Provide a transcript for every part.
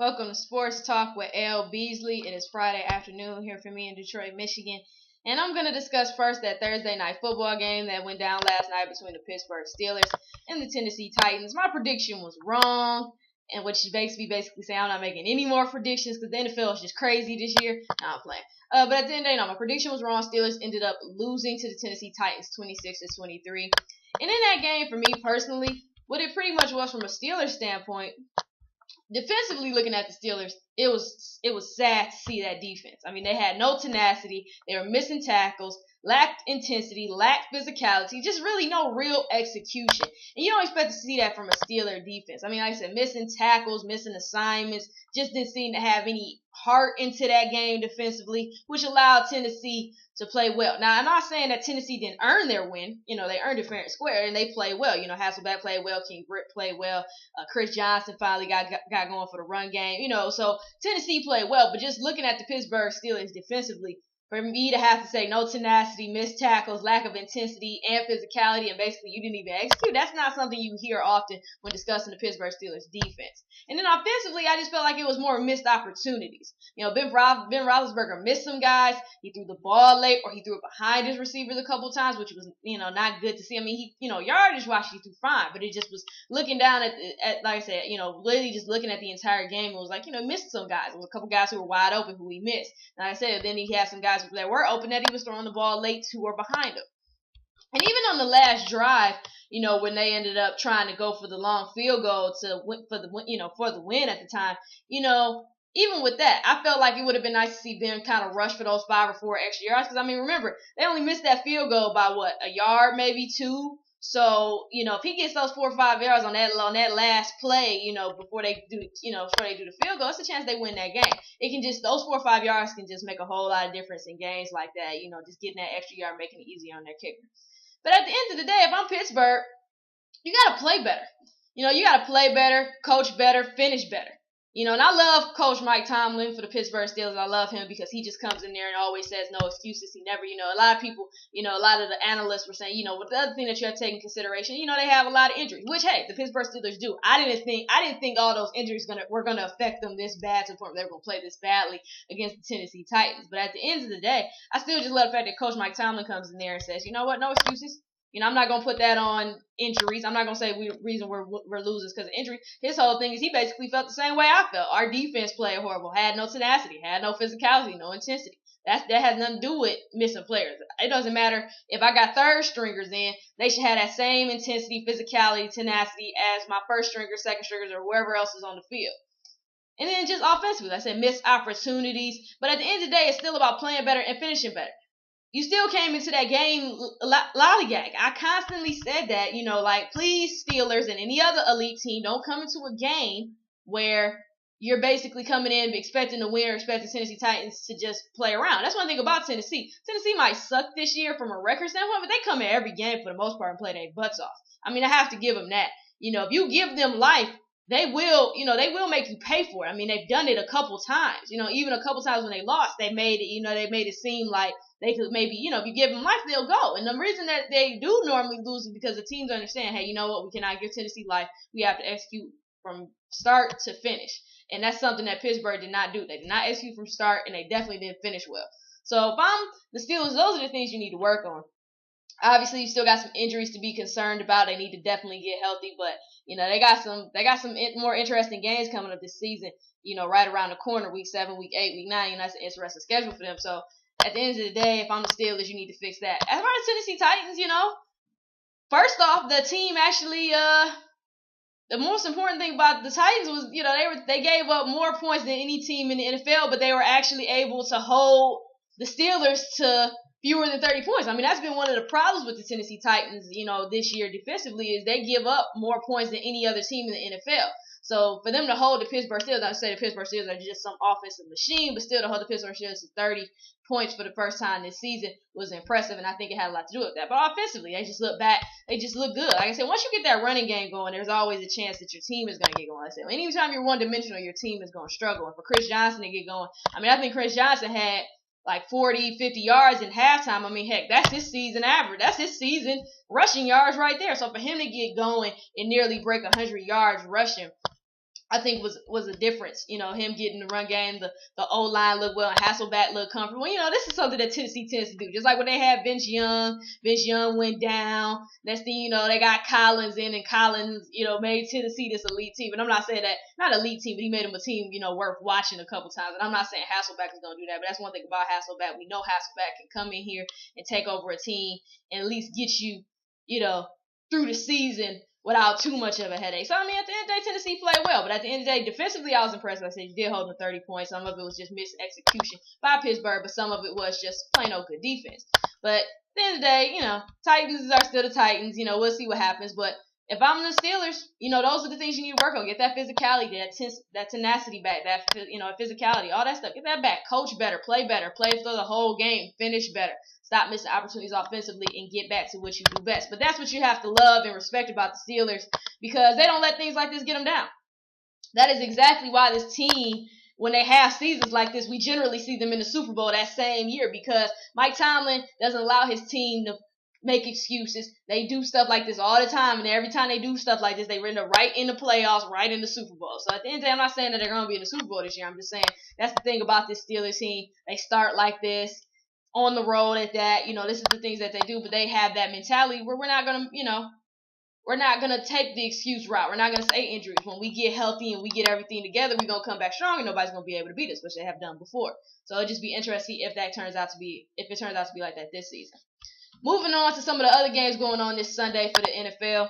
Welcome to Sports Talk with L-Beasley. It is Friday afternoon here for me in Detroit, Michigan. And I'm going to discuss first that Thursday night football game that went down last night between the Pittsburgh Steelers and the Tennessee Titans. My prediction was wrong, and which basically saying I'm not making any more predictions because the NFL is just crazy this year. No, I'm playing. But at the end of the day, no, my prediction was wrong. Steelers ended up losing to the Tennessee Titans 26-23. And in that game, for me personally, what it pretty much was from a Steelers standpoint, defensively looking at the Steelers, it was sad to see that defense. I mean, they had no tenacity. They were missing tackles, lacked intensity, lacked physicality, just really no real execution. And you don't expect to see that from a Steeler defense. I mean, like I said, missing tackles, missing assignments, just didn't seem to have any heart into that game defensively, which allowed Tennessee to play well. Now, I'm not saying that Tennessee didn't earn their win. You know, they earned it fair and square, and they played well. You know, Hasselbeck played well, King Britt played well, Chris Johnson finally got going for the run game. You know, so Tennessee played well, but just looking at the Pittsburgh Steelers defensively, for me to have to say no tenacity, missed tackles, lack of intensity, and physicality, and basically you didn't even execute, that's not something you hear often when discussing the Pittsburgh Steelers defense. And then offensively, I just felt like it was more missed opportunities. You know, Ben Roethlisberger missed some guys. He threw the ball late, or he threw it behind his receivers a couple times, which was, you know, not good to see. I mean, yardage-wise, he threw fine, but it just was looking down at like I said, you know, literally just looking at the entire game, it was like, you know, missed some guys. There was a couple guys who were wide open who he missed. And like I said, then he had some guys that were open that he was throwing the ball late to or behind him. And even on the last drive, you know, when they ended up trying to go for the long field goal for the win at the time, you know, even with that, I felt like it would have been nice to see them kind of rush for those 5 or 4 extra yards. Because, I mean, remember, they only missed that field goal by, a yard, maybe 2. So, you know, if he gets those 4 or 5 yards on that last play, you know, before they do the field goal, it's a chance they win that game. Those 4 or 5 yards can just make a whole lot of difference in games like that. You know, just getting that extra yard, making it easier on their kicker. But at the end of the day, if I'm Pittsburgh, you got to play better. You know, you got to play better, coach better, finish better. You know, and I love Coach Mike Tomlin for the Pittsburgh Steelers. I love him because he just comes in there and always says no excuses. He never, a lot of people, a lot of the analysts were saying, with the other thing that you have to take in consideration, they have a lot of injuries, which, hey, the Pittsburgh Steelers do. I didn't think all those injuries were going to affect them this bad to the point where they were going to play this badly against the Tennessee Titans. But at the end of the day, I still just love the fact that Coach Mike Tomlin comes in there and says, you know what, no excuses. I'm not going to put that on injuries. I'm not going to say the reason we're losers because of injury. His whole thing is he basically felt the same way I felt. Our defense played horrible, had no tenacity, had no physicality, no intensity. That has nothing to do with missing players. It doesn't matter if I got third stringers in, they should have that same intensity, physicality, tenacity as my first stringers, second stringers, or whoever else is on the field. And then just offensively, like I said, missed opportunities. But at the end of the day, it's still about playing better and finishing better. You still came into that game lollygag. I constantly said that, please, Steelers and any other elite team, don't come into a game where you're basically coming in expecting to win or expecting Tennessee Titans to just play around. That's one thing about Tennessee. Tennessee might suck this year from a record standpoint, but they come in every game for the most part and play their butts off. I mean, I have to give them that. If you give them life, they will make you pay for it. I mean, they've done it a couple times. Even a couple times when they lost, they made it seem like they could maybe, if you give them life, they'll go. And the reason that they do normally lose is because the teams understand, hey, you know what, we cannot give Tennessee life. We have to execute from start to finish. And that's something that Pittsburgh did not do. They did not execute from start, and they definitely didn't finish well. So if I'm the Steelers, those are the things you need to work on. Obviously, you still got some injuries to be concerned about. They need to definitely get healthy, but they got some more interesting games coming up this season. Right around the corner, week 7, week 8, week 9. That's an interesting schedule for them. So at the end of the day, if I'm the Steelers, you need to fix that. As far as Tennessee Titans, first off, the team actually, the most important thing about the Titans was, they gave up more points than any team in the NFL, but they were actually able to hold the Steelers to fewer than 30 points. I mean, that's been one of the problems with the Tennessee Titans, this year defensively, is they give up more points than any other team in the NFL. So for them to hold the Pittsburgh Steelers, I would say the Pittsburgh Steelers are just some offensive machine, but still to hold the Pittsburgh Steelers to 30 points for the first time this season was impressive, and I think it had a lot to do with that. But offensively, they just look good. Like I said, once you get that running game going, there's always a chance that your team is going to get going. Like I said, anytime you're one-dimensional, your team is going to struggle. And for Chris Johnson to get going, I think Chris Johnson had like 40, 50 yards in halftime. I mean, heck, that's his season average. That's his season rushing yards right there. So for him to get going and nearly break 100 yards rushing, I think was a difference. Him getting the run game, the O line looked well, and Hasselbeck looked comfortable. This is something that Tennessee tends to do. Just like when they had Vince Young went down. Next thing you know, they got Collins in, and Collins, made Tennessee this elite team. And I'm not saying that, not elite team, but he made them a team, worth watching a couple times. And I'm not saying Hasselbeck is going to do that, but that's one thing about Hasselbeck. We know Hasselbeck can come in here and take over a team and at least get you, through the season without too much of a headache. So, at the end of the day, Tennessee played well. But at the end of the day, defensively, I was impressed. Like I said, you did hold them 30 points. Some of it was just missed execution by Pittsburgh, but some of it was just plain old good defense. But at the end of the day, Titans are still the Titans. We'll see what happens. But if I'm the Steelers, those are the things you need to work on. Get that physicality, that tenacity back, that, physicality, all that stuff. Get that back. Coach better, play for the whole game, finish better. Stop missing opportunities offensively and get back to what you do best. But that's what you have to love and respect about the Steelers, because they don't let things like this get them down. That is exactly why this team, when they have seasons like this, we generally see them in the Super Bowl that same year, because Mike Tomlin doesn't allow his team to make excuses. They do stuff like this all the time, and every time they do stuff like this, they end up right in the playoffs, right in the Super Bowl. So at the end of the day, I'm not saying that they're going to be in the Super Bowl this year. I'm just saying that's the thing about this Steelers team. They start like this, on the road at that. This is the things that they do, but they have that mentality where we're not going to, we're not going to take the excuse route. We're not going to say injuries. When we get healthy and we get everything together, we're going to come back strong, and nobody's going to be able to beat us, which they have done before. So it'll just be interesting if it turns out to be like that this season. Moving on to some of the other games going on this Sunday for the NFL.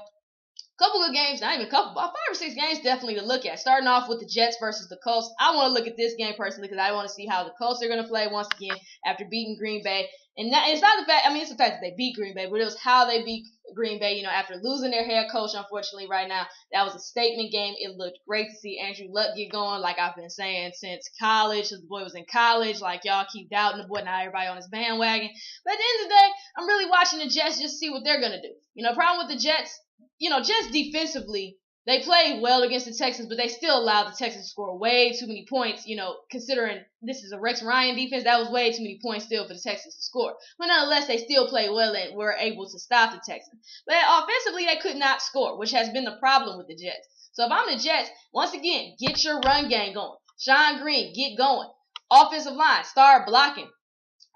Couple of games, not even a couple, about 5 or 6 games definitely to look at. Starting off with the Jets versus the Colts. I want to look at this game personally because I want to see how the Colts are going to play once again after beating Green Bay. And it's not the fact, it's the fact that they beat Green Bay, but it was how they beat Green Bay, after losing their head coach, unfortunately, right now. That was a statement game. It looked great to see Andrew Luck get going, like I've been saying since college. The boy was in college. Like, y'all keep doubting the boy, now everybody on his bandwagon. But at the end of the day, I'm really watching the Jets just to see what they're going to do. Problem with the Jets, Jets defensively, they played well against the Texans, but they still allowed the Texans to score way too many points, considering this is a Rex Ryan defense. That was way too many points still for the Texans to score. But nonetheless, they still played well and were able to stop the Texans. But offensively, they could not score, which has been the problem with the Jets. So if I'm the Jets, once again, get your run game going. Sean Green, get going. Offensive line, start blocking.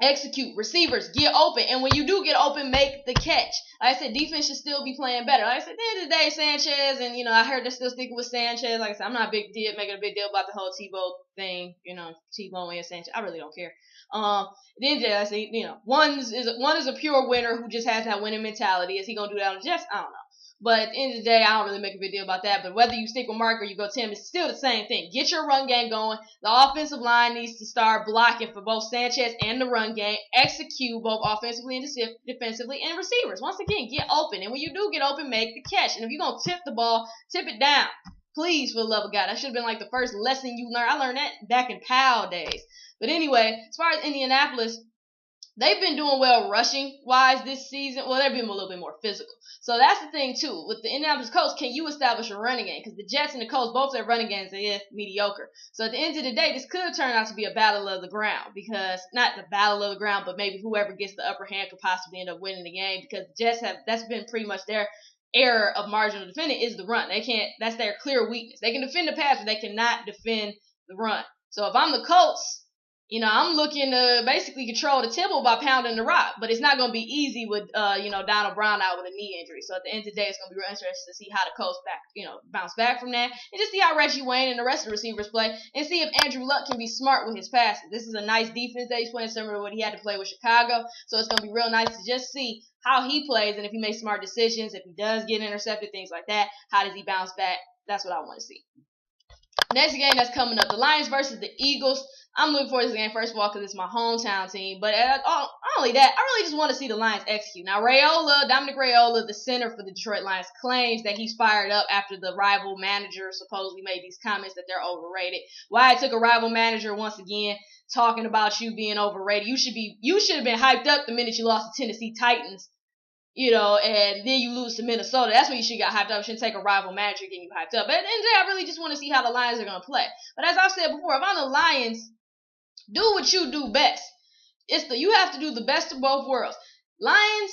Execute. Receivers, get open. And when you do get open, make the catch. Like I said, defense should still be playing better. Like I said, at the end of the day, Sanchez, and, I heard they're still sticking with Sanchez. Like I said, I'm not making a big deal about the whole Tebow thing, Tebow and Sanchez. I really don't care. At the end of the day, I say, one is a pure winner who just has that winning mentality. Is he going to do that on the Jets? I don't know. But at the end of the day, I don't really make a big deal about that. But whether you stick with Mark or you go Tim, it's still the same thing. Get your run game going. The offensive line needs to start blocking for both Sanchez and the run game. Execute both offensively and defensively. And receivers, once again, get open. And when you do get open, make the catch. And if you're going to tip the ball, tip it down. Please, for the love of God. That should have been like the first lesson you learned. I learned that back in Powell days. But anyway, as far as Indianapolis, they've been doing well rushing-wise this season. Well, they're being a little bit more physical. So that's the thing, too. With the Indianapolis Colts, can you establish a running game? Because the Jets and the Colts, both their running games are mediocre. So at the end of the day, this could turn out to be a battle of the ground. Because, not the battle of the ground, but maybe whoever gets the upper hand could possibly end up winning the game. Because the Jets that's been pretty much their error of marginal defending is the run. That's their clear weakness. They can defend the pass, but they cannot defend the run. So if I'm the Colts, I'm looking to basically control the tempo by pounding the rock. But it's not going to be easy with, Donald Brown out with a knee injury. So at the end of the day, it's going to be real interesting to see how the Colts bounce back from that. And just see how Reggie Wayne and the rest of the receivers play. And see if Andrew Luck can be smart with his passes. This is a nice defense that he's playing, similar to what he had to play with Chicago. So it's going to be real nice to just see how he plays. And if he makes smart decisions, if he does get intercepted, things like that, how does he bounce back? That's what I want to see. Next game that's coming up, the Lions versus the Eagles. I'm looking forward to this game, first of all, because it's my hometown team. But not only that, I really just want to see the Lions execute. Now, Dominic Raiola, the center for the Detroit Lions, claims that he's fired up after the rival manager supposedly made these comments that they're overrated. Why it took a rival manager once again talking about you being overrated. You should have been hyped up the minute you lost to Tennessee Titans. And then you lose to Minnesota. That's when you should get hyped up. You shouldn't take a rival manager getting you hyped up. But at the end of the day, I really just want to see how the Lions are going to play. But as I've said before, if I'm the Lions, do what you do best. You have to do the best of both worlds. Lions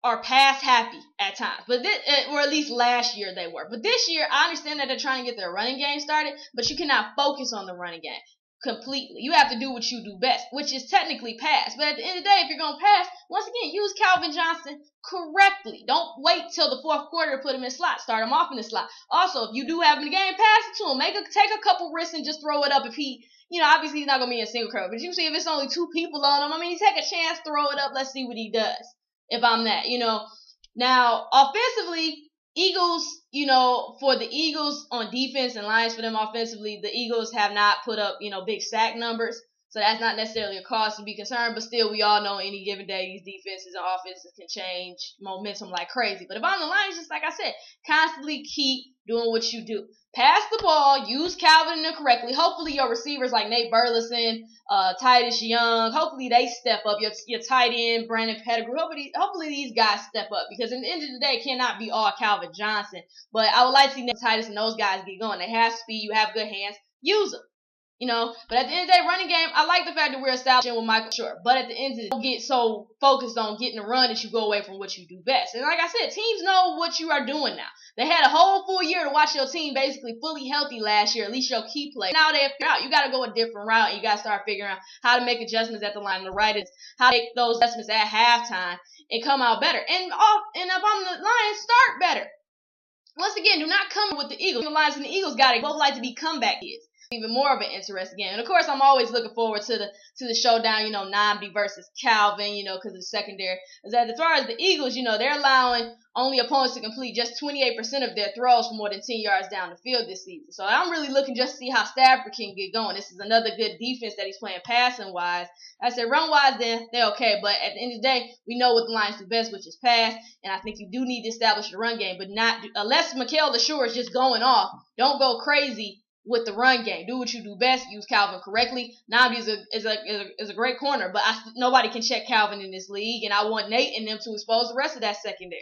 are pass happy at times, but or at least last year they were. But this year, I understand that they're trying to get their running game started, but you cannot focus on the running game completely. You have to do what you do best, which is technically pass. But at the end of the day, if you're going to pass, once again, use Calvin Johnson correctly. Don't wait till the fourth quarter to put him in slot. Start him off in the slot. Also, if you do have him in the game, pass it to him. Take a couple risks and just throw it up. If he, obviously he's not going to be in single coverage, but you see if it's only 2 people on him, I mean, you take a chance, throw it up. Let's see what he does. If I'm that, Now, offensively, Eagles, for the Eagles on defense and Lions for them offensively, the Eagles have not put up, big sack numbers. So that's not necessarily a cause to be concerned. But still, we all know any given day these defenses and offenses can change momentum like crazy. But if I'm the Lions, just like I said, constantly keep doing what you do. Pass the ball, use Calvin correctly. Hopefully your receivers like Nate Burleson, Titus Young, hopefully they step up. Your tight end, Brandon Pettigrew, hopefully these guys step up. Because at the end of the day, it cannot be all Calvin Johnson. But I would like to see Titus and those guys get going. They have speed, you have good hands, use them. But at the end of the day, running game, I like the fact that we're establishing with Michael Short. But at the end of the day, don't get so focused on getting a run that you go away from what you do best. And like I said, teams know what you are doing now. They had a whole full year to watch your team basically fully healthy last year, at least your key players. Now they figure out you got to go a different route, and you got to start figuring out how to make adjustments at the line of the right, how to make those adjustments at halftime and come out better. And if I'm the Lions, start better. Once again, do not come with the Eagles. The Lions and the Eagles both like to be comeback kids. Even more of an interesting game. And of course, I'm always looking forward to the showdown, Nnamdi versus Calvin, because of the secondary. As far as the Eagles, they're allowing only opponents to complete just 28% of their throws for more than 10 yards down the field this season. So I'm really looking just to see how Stafford can get going. This is another good defense that he's playing passing-wise. I said run-wise, they're okay. But at the end of the day, we know what the Lions do best, which is pass. And I think you do need to establish the run game, but not unless Mikael LaSure is just going off. Don't go crazy with the run game. Do what you do best. Use Calvin correctly. Nnamdi is a great corner, but nobody can check Calvin in this league, and I want Nate and them to expose the rest of that secondary.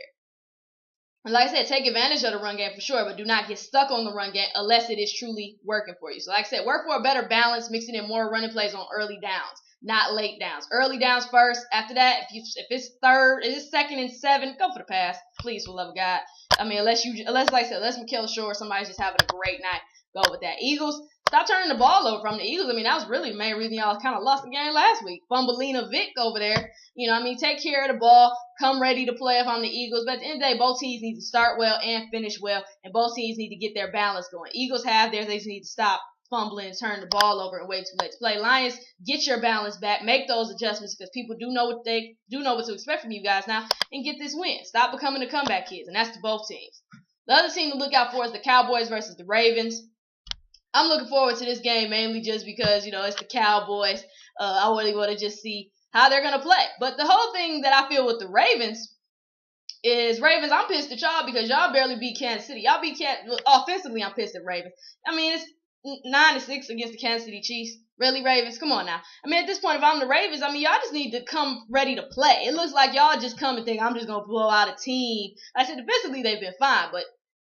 And like I said, take advantage of the run game for sure, but do not get stuck on the run game unless it is truly working for you. So like I said, work for a better balance, mixing in more running plays on early downs, not late downs. Early downs first. After that, if it's second and 7, go for the pass. Please, for the love of God. I mean, unless like I said, unless Mikael Shore, somebody's just having a great night. Go with that. Eagles, stop turning the ball over from the Eagles. I mean, that was really the main reason y'all kind of lost the game last week. Fumbleina Vic over there. Take care of the ball. Come ready to play if I'm the Eagles. But at the end of the day, both teams need to start well and finish well. And both teams need to get their balance going. Eagles have theirs. They just need to stop fumbling and turn the ball over and wait too late to play. Lions, get your balance back. Make those adjustments because people do know what to expect from you guys now and get this win. Stop becoming the comeback kids. And that's to both teams. The other team to look out for is the Cowboys versus the Ravens. I'm looking forward to this game mainly just because, it's the Cowboys. I really want to just see how they're going to play. But the whole thing that I feel with the Ravens is, Ravens, I'm pissed at y'all because y'all barely beat Kansas City. Y'all beat offensively, I'm pissed at Ravens. I mean, it's 9-6 against the Kansas City Chiefs. Really, Ravens? Come on now. I mean, at this point, if I'm the Ravens, y'all just need to come ready to play. It looks like y'all just come and think, I'm just going to blow out a team. I said, defensively, they've been fine, but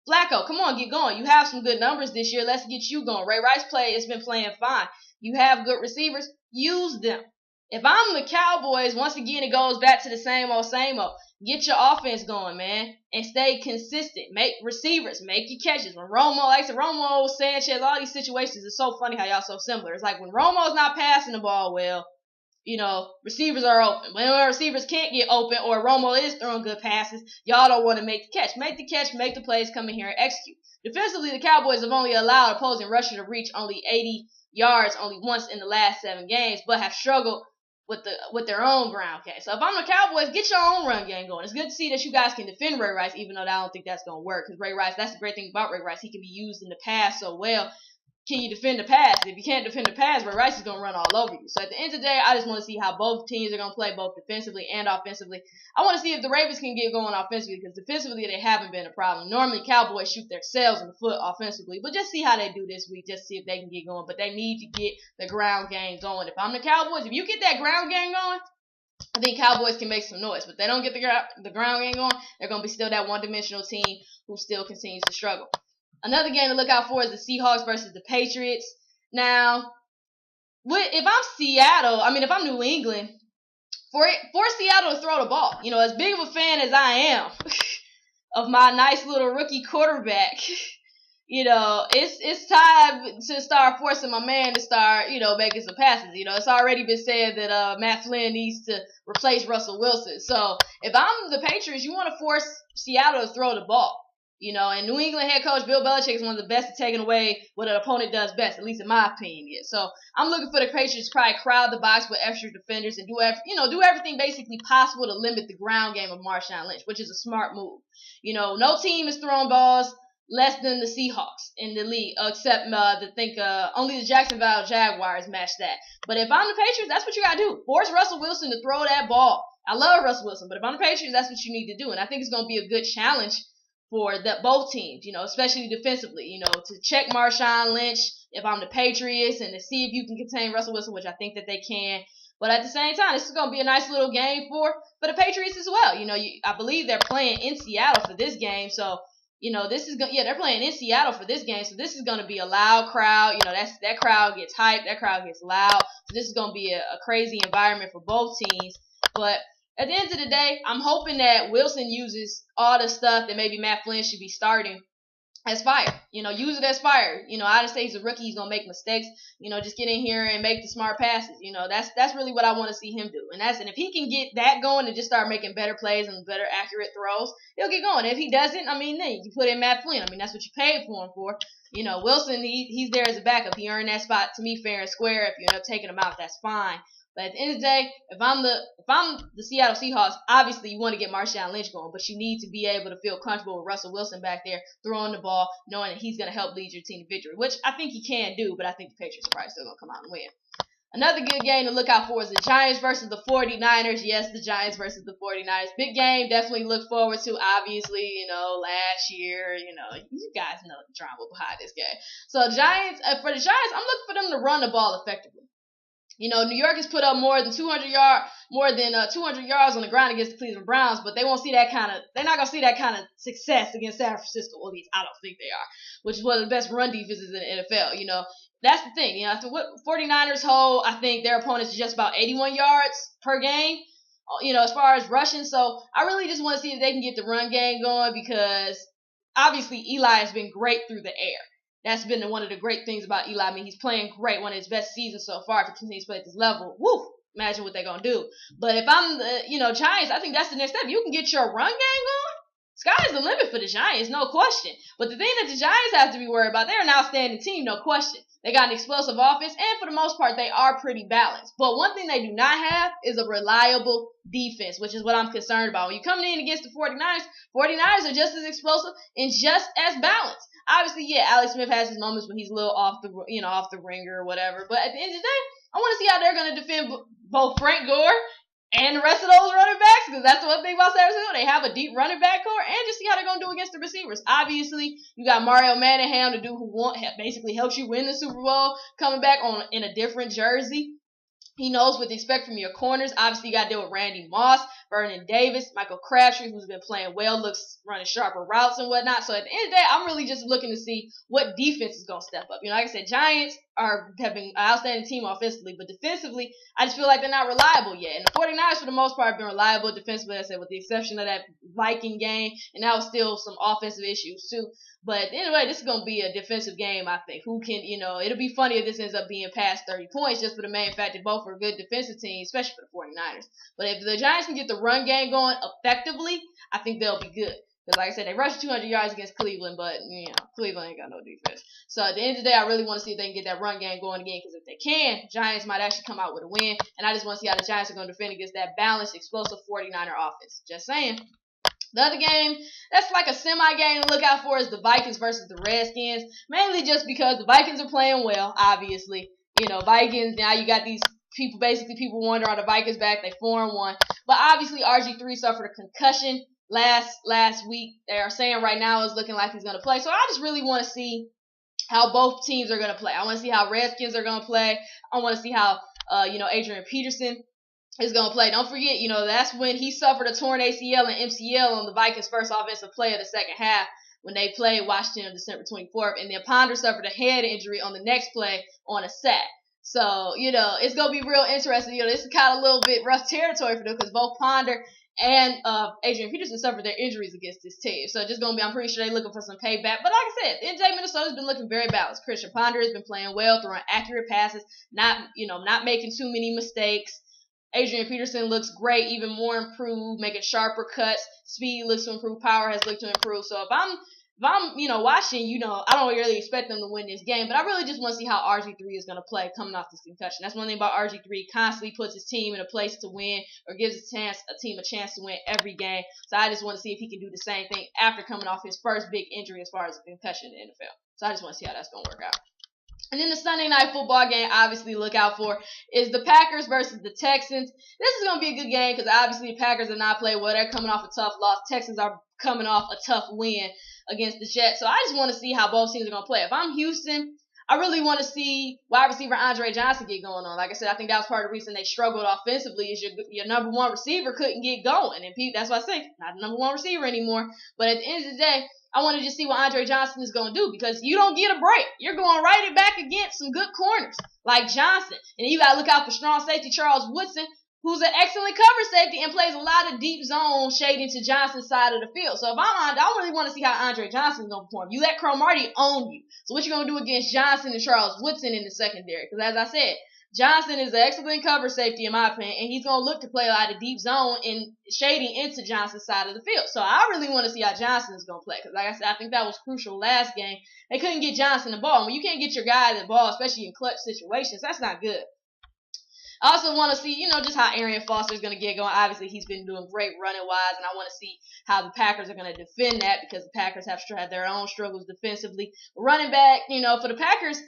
Flacco, come on, get going. You have some good numbers this year. Let's get you going. Ray Rice has been playing fine. You have good receivers. Use them. If I'm the Cowboys, once again, it goes back to the same old. Get your offense going, man, and stay consistent. Make receivers, make your catches. When Romo, Sanchez, all these situations, it's so funny how y'all so similar. It's like when Romo's not passing the ball well, receivers are open. When receivers can't get open or Romo is throwing good passes, y'all don't want to make the catch. Make the catch, make the plays, come in here and execute. Defensively, the Cowboys have only allowed opposing rushers to reach only 80 yards only once in the last 7 games, but have struggled with their own ground game. So if I'm the Cowboys, get your own run game going. It's good to see that you guys can defend Ray Rice, even though I don't think that's going to work. Because Ray Rice, that's the great thing about Ray Rice. He can be used in the pass so well. Can you defend the pass? If you can't defend the pass, Ray Rice is going to run all over you. So at the end of the day, I just want to see how both teams are going to play, both defensively and offensively. I want to see if the Ravens can get going offensively, because defensively they haven't been a problem. Normally, Cowboys shoot themselves in the foot offensively, but just see how they do this week, just see if they can get going. But they need to get the ground game going. If I'm the Cowboys, if you get that ground game going, I think Cowboys can make some noise. But if they don't get the ground game going, they're going to be still that one-dimensional team who still continues to struggle. Another game to look out for is the Seahawks versus the Patriots. Now, if I'm Seattle, if I'm New England, for Seattle to throw the ball. You know, as big of a fan as I am of my nice little rookie quarterback, you know, it's time to start forcing my man to start, you know, making some passes. You know, it's already been said that Matt Flynn needs to replace Russell Wilson. So if I'm the Patriots, you want to force Seattle to throw the ball. You know, and New England head coach Bill Belichick is one of the best at taking away what an opponent does best, at least in my opinion. Yeah. So I'm looking for the Patriots to probably crowd the box with extra defenders and do everything basically possible to limit the ground game of Marshawn Lynch, which is a smart move. You know, no team is throwing balls less than the Seahawks in the league, except only the Jacksonville Jaguars match that. But if I'm the Patriots, that's what you gotta do. Force Russell Wilson to throw that ball. I love Russell Wilson, but if I'm the Patriots, that's what you need to do. And I think it's gonna be a good challenge for both teams, you know, especially defensively, you know, to check Marshawn Lynch if I'm the Patriots and to see if you can contain Russell Wilson, which I think that they can. But at the same time, this is going to be a nice little game for the Patriots as well. You know, I believe they're playing in Seattle for this game. So, you know, they're playing in Seattle for this game. So this is going to be a loud crowd. You know, that crowd gets hyped. That crowd gets loud. So this is going to be a crazy environment for both teams. But at the end of the day, I'm hoping that Wilson uses all the stuff that maybe Matt Flynn should be starting as fire. You know, use it as fire. You know, I understand he's a rookie. He's going to make mistakes. You know, just get in here and make the smart passes. You know, that's really what I want to see him do. And if he can get that going and just start making better plays and better accurate throws, he'll get going. If he doesn't, I mean, then you put in Matt Flynn. I mean, that's what you paid for him for. You know, Wilson, he's there as a backup. He earned that spot, to me, fair and square. If you end up taking him out, that's fine. But at the end of the day, if I'm the Seattle Seahawks, obviously you want to get Marshawn Lynch going, but you need to be able to feel comfortable with Russell Wilson back there throwing the ball, knowing that he's going to help lead your team to victory, which I think he can do, but I think the Patriots are probably still going to come out and win. Another good game to look out for is the Giants versus the 49ers. Yes, the Giants versus the 49ers. Big game, definitely look forward to. Obviously, you know, last year, you know, you guys know the drama behind this game. So for the Giants, I'm looking for them to run the ball effectively. You know, New York has put up more than 200 yards on the ground against the Cleveland Browns, but they're not gonna see that kind of success against San Francisco. At least I don't think they are, which is one of the best run defenses in the NFL. You know, that's the thing. You know, after what 49ers hold, I think their opponents is just about 81 yards per game. You know, as far as rushing, so I really just want to see if they can get the run game going because obviously Eli has been great through the air. That's been one of the great things about Eli. I mean, he's playing great, one of his best seasons so far. If he continues to play at this level, woo, imagine what they're going to do. But if I'm the, Giants, I think that's the next step. You can get your run game going. Sky's the limit for the Giants, no question. But the thing that the Giants have to be worried about, they're an outstanding team, no question. They got an explosive offense, and for the most part, they are pretty balanced. But one thing they do not have is a reliable defense, which is what I'm concerned about. When you're coming in against the 49ers are just as explosive and just as balanced. Obviously, yeah, Alex Smith has his moments when he's a little off the ringer or whatever. But at the end of the day, I want to see how they're going to defend both Frank Gore and the rest of those running backs, because that's one thing about San Francisco. They have a deep running back core, and just see how they're going to do against the receivers. Obviously, you got Mario Manningham, the dude who basically helps you win the Super Bowl, coming back in a different jersey. He knows what to expect from your corners. Obviously, you got to deal with Randy Moss, Vernon Davis, Michael Crabtree, who's been playing well, looks running sharper routes and whatnot. So at the end of the day, I'm really just looking to see what defense is going to step up. You know, like I said, Giants have been an outstanding team offensively, but defensively, I just feel like they're not reliable yet. And the 49ers, for the most part, have been reliable defensively, like I said, with the exception of that Viking game, and that was still some offensive issues too. But anyway, this is going to be a defensive game, I think. It'll be funny if this ends up being past 30 points just for the main fact that both are good defensive teams, especially for the 49ers. But if the Giants can get the run game going effectively, I think they'll be good. Because like I said, they rushed 200 yards against Cleveland, but, Cleveland ain't got no defense. So at the end of the day, I really want to see if they can get that run game going again, because if they can, Giants might actually come out with a win. And I just want to see how the Giants are going to defend against that balanced, explosive 49er offense. Just saying. The other game, that's like a semi-game to look out for, is the Vikings versus the Redskins. Mainly just because the Vikings are playing well, obviously. Vikings, now you got these people wonder are the Vikings back. They 4-1. But obviously, RG3 suffered a concussion last week. They are saying right now it's looking like he's going to play. So I just really want to see how both teams are going to play. I want to see how Redskins are going to play. I want to see how, Adrian Peterson is going to play. Don't forget, that's when he suffered a torn ACL and MCL on the Vikings' first offensive play of the second half when they played Washington on December 24th. And then Ponder suffered a head injury on the next play on a sack. So, it's going to be real interesting. This is kind of a little bit rough territory for them because both Ponder and Adrian Peterson suffered their injuries against this team. So just going to be, I'm pretty sure they're looking for some payback. But like I said, NJ Minnesota's been looking very balanced. Christian Ponder has been playing well, throwing accurate passes, not making too many mistakes. Adrian Peterson looks great, even more improved, making sharper cuts. Speed looks to improve. Power has looked to improve. So if I'm watching, I don't really expect them to win this game, but I really just want to see how RG3 is going to play coming off this concussion. That's one thing about RG3. Constantly puts his team in a place to win or gives a team a chance to win every game. So I just want to see if he can do the same thing after coming off his first big injury as far as a concussion in the NFL. So I just want to see how that's going to work out. And then the Sunday night football game, obviously, look out for is the Packers versus the Texans. This is going to be a good game because obviously the Packers are not playing well. They're coming off a tough loss. Texans are coming off a tough win against the Jets. So I just want to see how both teams are going to play. If I'm Houston, I really want to see wide receiver Andre Johnson get going on. Like I said, I think that was part of the reason they struggled offensively is your number one receiver couldn't get going. And that's why I say not the number one receiver anymore. But at the end of the day, I want to just see what Andre Johnson is going to do because you don't get a break. You're going right it back against some good corners like Johnson. And you got to look out for strong safety Charles Woodson, who's an excellent cover safety and plays a lot of deep zone shading to Johnson's side of the field. So if I really want to see how Andre Johnson is going to perform. You let Cromartie own you. So what you going to do against Johnson and Charles Woodson in the secondary? Because as I said, Johnson is an excellent cover safety in my opinion, and he's going to look to play a lot of deep zone and shading into Johnson's side of the field. So I really want to see how Johnson is going to play because, like I said, I think that was crucial last game. They couldn't get Johnson the ball. When you can't get your guy the ball, especially in clutch situations, that's not good. I also want to see, just how Arian Foster is going to get going. Obviously, he's been doing great running-wise, and I want to see how the Packers are going to defend that because the Packers have had their own struggles defensively. Running back, for the Packers,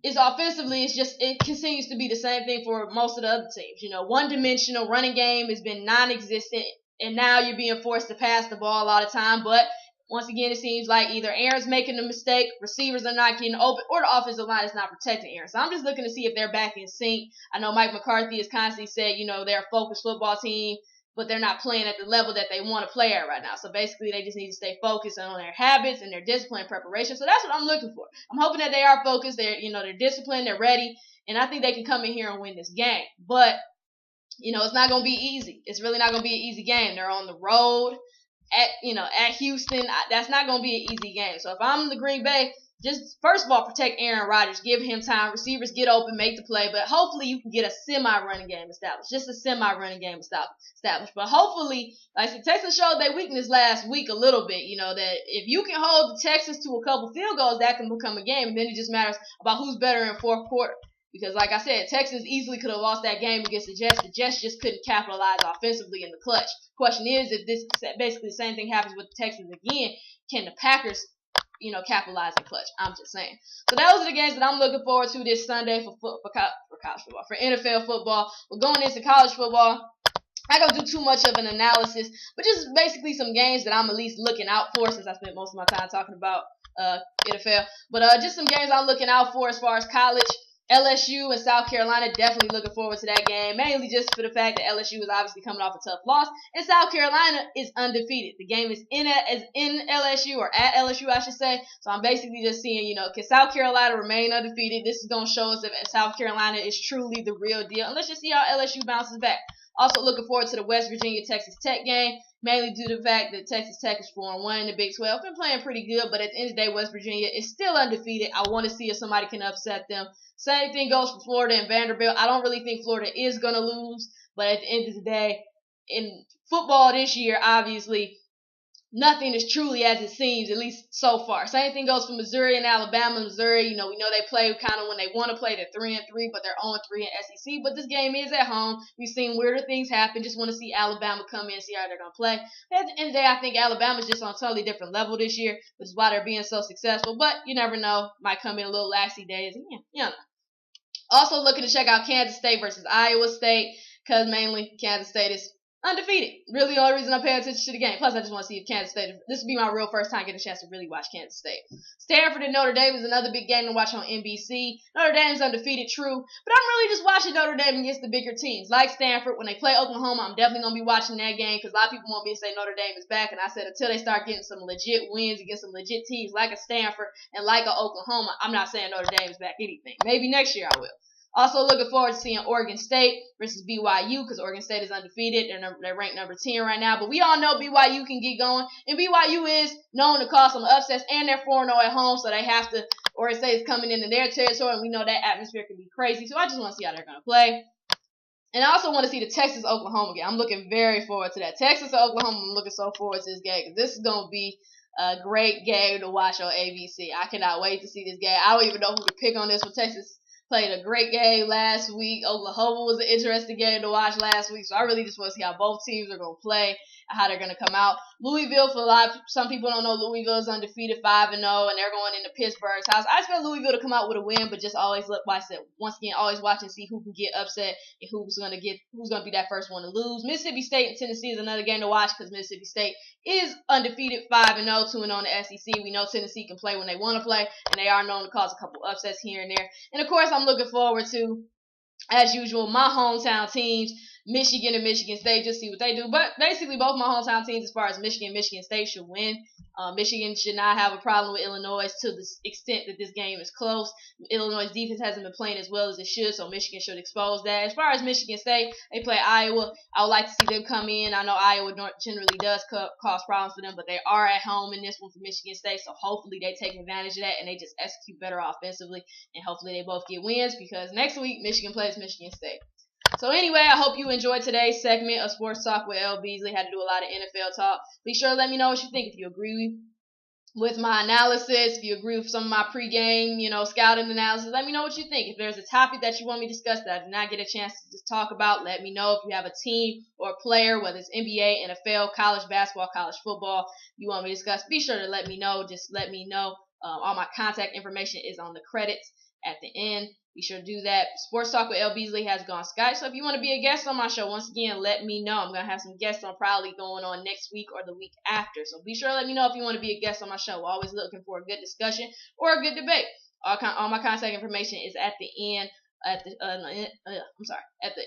it continues to be the same thing for most of the other teams. One-dimensional running game has been non-existent, and now you're being forced to pass the ball a lot of time. But once again, it seems like either Aaron's making a mistake, receivers are not getting open, or the offensive line is not protecting Aaron. So I'm just looking to see if they're back in sync. I know Mike McCarthy has constantly said, they're a focused football team, but they're not playing at the level that they want to play at right now. So basically, they just need to stay focused on their habits and their discipline and preparation. So that's what I'm looking for. I'm hoping that they are focused. They're disciplined. They're ready. And I think they can come in here and win this game. But, it's not going to be easy. It's really not going to be an easy game. They're on the road at Houston. That's not going to be an easy game. So if I'm the Green Bay, just first of all, protect Aaron Rodgers. Give him time. Receivers get open, make the play. But hopefully you can get a semi-running game established. Just a semi-running game established. But hopefully, like I said, Texans showed their weakness last week a little bit. That if you can hold the Texans to a couple field goals, that can become a game. And then it just matters about who's better in fourth quarter. Because like I said, Texans easily could have lost that game against the Jets. The Jets just couldn't capitalize offensively in the clutch. Question is, if this basically the same thing happens with the Texans again, can the Packers capitalize in clutch? I'm just saying. So those are the games that I'm looking forward to this Sunday for college football, for NFL football. We're going into college football. I'm not going to do too much of an analysis, but just basically some games that I'm at least looking out for since I spent most of my time talking about NFL. But just some games I'm looking out for as far as college. LSU and South Carolina, definitely looking forward to that game, mainly just for the fact that LSU is obviously coming off a tough loss, and South Carolina is undefeated. The game is in LSU, or at LSU, I should say. So I'm basically just seeing, can South Carolina remain undefeated? This is going to show us if South Carolina is truly the real deal, and let's just see how LSU bounces back. Also looking forward to the West Virginia-Texas Tech game, mainly due to the fact that Texas Tech is 4-1 in the Big 12. Been playing pretty good, but at the end of the day, West Virginia is still undefeated. I want to see if somebody can upset them. Same thing goes for Florida and Vanderbilt. I don't really think Florida is going to lose, but at the end of the day, in football this year, obviously, nothing is truly as it seems, at least so far. Same thing goes for Missouri and Alabama. Missouri, we know they play kind of when they want to play. They're 3-3, but they're 0-3 in SEC. But this game is at home. We've seen weirder things happen. Just want to see Alabama come in and see how they're going to play. At the end of the day, I think Alabama's just on a totally different level this year, which is why they're being so successful. But you never know. Might come in a little laxy days. Also looking to check out Kansas State versus Iowa State, because mainly Kansas State is undefeated. Really the only reason I'm paying attention to the game. Plus, I just want to see if Kansas State, this will be my real first time getting a chance to really watch Kansas State. Stanford and Notre Dame is another big game to watch on NBC. Notre Dame's undefeated, true, but I'm really just watching Notre Dame against the bigger teams. Like Stanford, when they play Oklahoma, I'm definitely going to be watching that game, because a lot of people want me to say Notre Dame is back, and I said until they start getting some legit wins against some legit teams like a Stanford and like a Oklahoma, I'm not saying Notre Dame is back anything. Maybe next year I will. Also looking forward to seeing Oregon State versus BYU because Oregon State is undefeated. They're ranked number 10 right now. But we all know BYU can get going. And BYU is known to cause some upsets, and they're 4-0 at home, so they have to. Oregon State is coming into their territory, and we know that atmosphere can be crazy. So I just want to see how they're going to play. And I also want to see the Texas-Oklahoma game. I'm looking very forward to that. Texas-Oklahoma, I'm looking so forward to this game because this is going to be a great game to watch on ABC. I cannot wait to see this game. I don't even know who to pick on this one. Texas played a great game last week. Oklahoma was an interesting game to watch last week. So I really just want to see how both teams are going to play and how they're going to come out. Louisville, some people don't know, Louisville is undefeated 5-0, and they're going into Pittsburgh's house. I expect Louisville to come out with a win, but just always always watch and see who can get upset and who's going to be that first one to lose. Mississippi State and Tennessee is another game to watch because Mississippi State is undefeated 5-0, 2-0 in the SEC. We know Tennessee can play when they want to play, and they are known to cause a couple upsets here and there. And of course, I'm looking forward to, as usual, my hometown teams, Michigan and Michigan State, just see what they do. But basically, both my hometown teams, as far as Michigan and Michigan State, should win. Michigan should not have a problem with Illinois to the extent that this game is close. Illinois' defense hasn't been playing as well as it should, so Michigan should expose that. As far as Michigan State, they play Iowa. I would like to see them come in. I know Iowa generally does cause problems for them, but they are at home in this one for Michigan State, so hopefully they take advantage of that and they just execute better offensively, and hopefully they both get wins because next week Michigan plays Michigan State. So anyway, I hope you enjoyed today's segment of Sports Talk with L-Beasley. Had to do a lot of NFL talk. Be sure to let me know what you think. If you agree with my analysis, if you agree with some of my pregame, scouting analysis, let me know what you think. If there's a topic that you want me to discuss that I did not get a chance to just talk about, let me know. If you have a team or a player, whether it's NBA, NFL, college basketball, college football, you want me to discuss, be sure to let me know. Just let me know. All my contact information is on the credits at the end. Be sure to do that. Sports Talk with L-Beasley has gone Skype. So if you want to be a guest on my show, once again, let me know. I'm going to have some guests on probably going on next week or the week after. So be sure to let me know if you want to be a guest on my show. We're always looking for a good discussion or a good debate. All my contact information is at the end. At the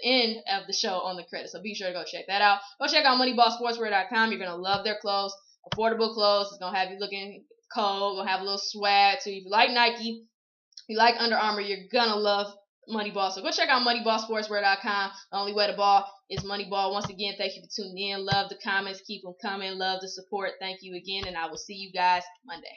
end of the show on the credits. So be sure to go check that out. Go check out MoneyballSportswear.com. You're gonna love their clothes. Affordable clothes. It's gonna have you looking cold. Gonna have a little swag too. If you like Nike, if you like Under Armour, you're gonna love Moneyball. So go check out MoneyballSportswear.com. The only way to ball is Moneyball. Once again, thank you for tuning in. Love the comments. Keep them coming. Love the support. Thank you again, and I will see you guys Monday.